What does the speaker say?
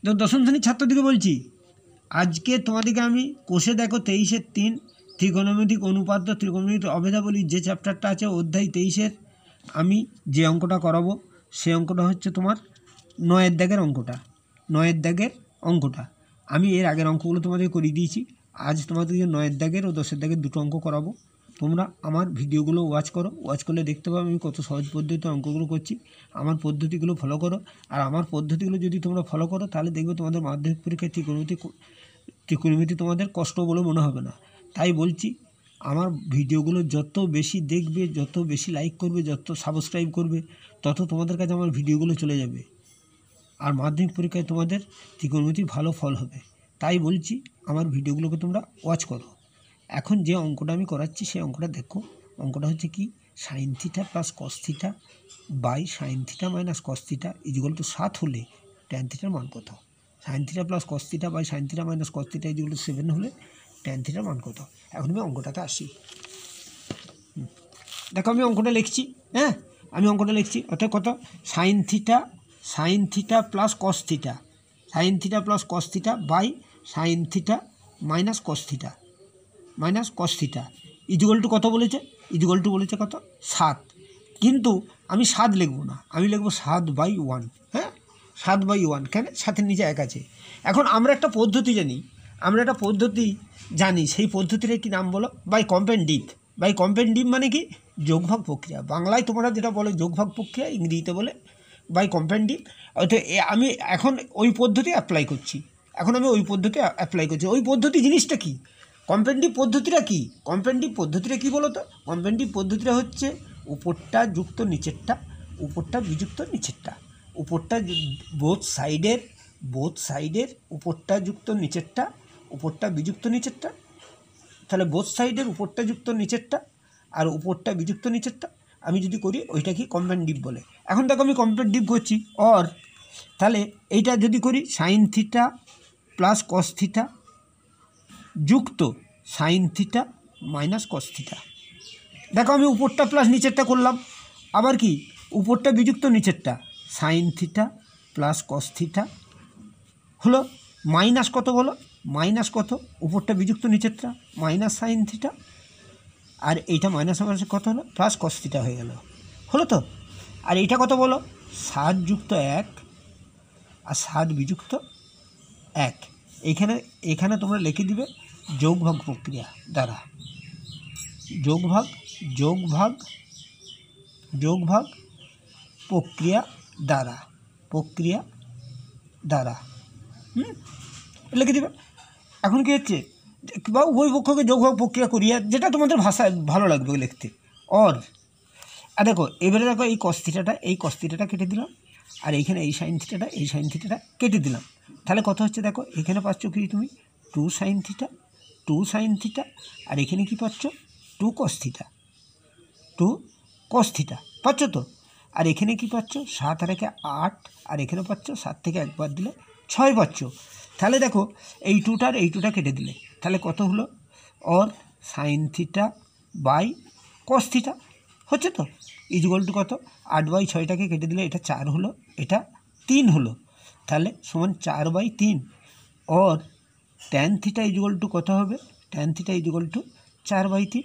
তো দশম শ্রেণীর ছাত্রদিকে বলছি, আজকে তোমাদেরকে আমি কোষে দেখো 23-3 ত্রিকোণমিতিক অনুপাত ত্রিকোণমিতিক অভেদাবলী যে চ্যাপ্টারটা আছে অধ্যায় 23-এর আমি যে অঙ্কটা করাবো সেই অঙ্কটা হচ্ছে তোমার 9 দাগের অঙ্কটা। 9 দাগের অঙ্কটা আমি এর আগের অঙ্কগুলো তোমাদের করিয়ে দিয়েছি। আজ তোমাদেরকে 9 দাগের ও 10 দাগের দুটো অঙ্ক করাবো। তোমরা আমার ভিডিওগুলো ওয়াচ করো, ওয়াচ করলে দেখতে পাবে আমি কত সহজ পদ্ধতিতে অঙ্কগুলো করছি। আমার পদ্ধতিগুলো ফলো করো, আর আমার পদ্ধতিগুলো যদি তোমরা ফলো করো তাহলে দেখবে তোমাদের মাধ্যমিক পরীক্ষায় ত্রিকোণমিতি তোমাদের কষ্ট বলে মনে হবে না। তাই বলছি, আমার ভিডিওগুলো যত বেশি দেখবে, যত বেশি লাইক করবে, যত সাবস্ক্রাইব করবে, তত তোমাদের কাছে আমার ভিডিওগুলো চলে যাবে, আর মাধ্যমিক পরীক্ষায় তোমাদের ত্রিকোণমিতি ভালো ফল হবে। তাই বলছি আমার ভিডিওগুলোকে তোমরা ওয়াচ করো। এখন যে অঙ্কটা আমি করাচ্ছি সেই অঙ্কটা দেখো। অঙ্কটা হচ্ছে কি, sine theta plus cos theta by sine theta minus cos theta is equal to 7 হলে ট্যান থিটার মান কত। Sine theta plus cos theta by sine theta minus cos theta is equal to 7 হলে ট্যান থিটার মান কত। এখন আমি অঙ্কটাতে আসি। দেখো আমি অঙ্কটা লিখছি, হ্যাঁ আমি অঙ্কটা লিখছি। অর্থাৎ কত, sine theta plus cos theta, sine theta plus cos theta by sine theta minus cos theta is equal to কত বলেছে, ইজিক্যাল টু বলেছে কত 7। কিন্তু আমি 7 লিখবো না, আমি লিখবো 7/1। হ্যাঁ 7/1, কেন 7-এর নিচে 1 আছে। এখন আমরা একটা পদ্ধতি জানি, সেই পদ্ধতির কি নাম বলো, বাই কম্পেন্ডিভ মানে কি, যোগভাগ প্রক্রিয়া। বাংলায় তোমরা যেটা বলে যোগভাগ প্রক্রিয়া, ইংরেজিতে বলে বাই কম্পেন্ডিভ। অর্থাৎ আমি এখন ওই পদ্ধতি অ্যাপ্লাই করছি, ওই পদ্ধতি জিনিসটা কি, কম্পেন্ডিভ পদ্ধতিটা কি, বলো তো। কম্পেন্ডিভ পদ্ধতিটা হচ্ছে উপরটা যুক্ত নিচেরটা, উপরটা বিযুক্ত নিচেরটা, উপরটা বোথ সাইডের উপরটা যুক্ত নিচেরটা, উপরটা বিযুক্ত নিচেরটা। তাহলে বোথ সাইডের উপরটা যুক্ত নিচেরটা আর উপরটা বিযুক্ত নিচেরটা আমি যদি করি ওইটা কি কম্পেন্ডিভ বলে। এখন দেখো আমি কম্পেন্ডিভ করছি, অর তাহলে এইটা যদি করি sine theta plus cos theta যুক্ত sine theta minus cos theta. দেখো আমি উপরটা প্লাস নিচেরটা করলাম, আবার কি উপরটা বিযুক্ত নিচেরটা, sign theta plus cos theta হলো মাইনাস কত বলো, মাইনাস কত, উপরটা বিযুক্ত নিচেরটা মাইনাস সাইন থিটা, আর এইটা মাইনাস মাইনাস কত হলো, প্লাস কস থিটা হয়ে গেল, হলো তো। আর এইটা কত বলো, 7+1 আর 7 বিযুক্ত 1। এখানে তোমরা লিখে দিবে যোগভাগ প্রক্রিয়া দ্বারা, যোগভাগ প্রক্রিয়া দ্বারা লিখে দিবে। এখন কি হচ্ছে, বা উভয় পক্ষকে যোগভাগ প্রক্রিয়া করিয়া, যেটা তোমাদের ভাষায় ভালো লাগবে লিখতে। আর দেখো এবারে দেখো এই কস থিটাটা কেটে দিলাম, আর এইখানে এই সাইন থিটাটা কেটে দিলাম। তাহলে কত হচ্ছে দেখো, এখানে পাচ্ছ কি তুমি 2 সাইন থিটা, আর এখানে কি পাচ্ছ 2 কস থিটা পাচ্ছ তো। আর এখানে কি পাচ্ছ 7 আর 8, আর এখানে পাচ্ছ 7 থেকে 1 বাদ দিলে 6 পাচ্ছ। তাহলে দেখো এই টুটা কেটে দিলে তাহলে কত হলো, or sine theta by cos theta হচ্ছে তো, ইজিক্যাল টু কত, 8/6টাকে কেটে দিলে এটা 4 হলো, এটা 3 হলো, তাহলে সমান 4/3। Or tan theta is equal to কত হবে, ট্যান থিটা ইজিক্যাল টু 4/3।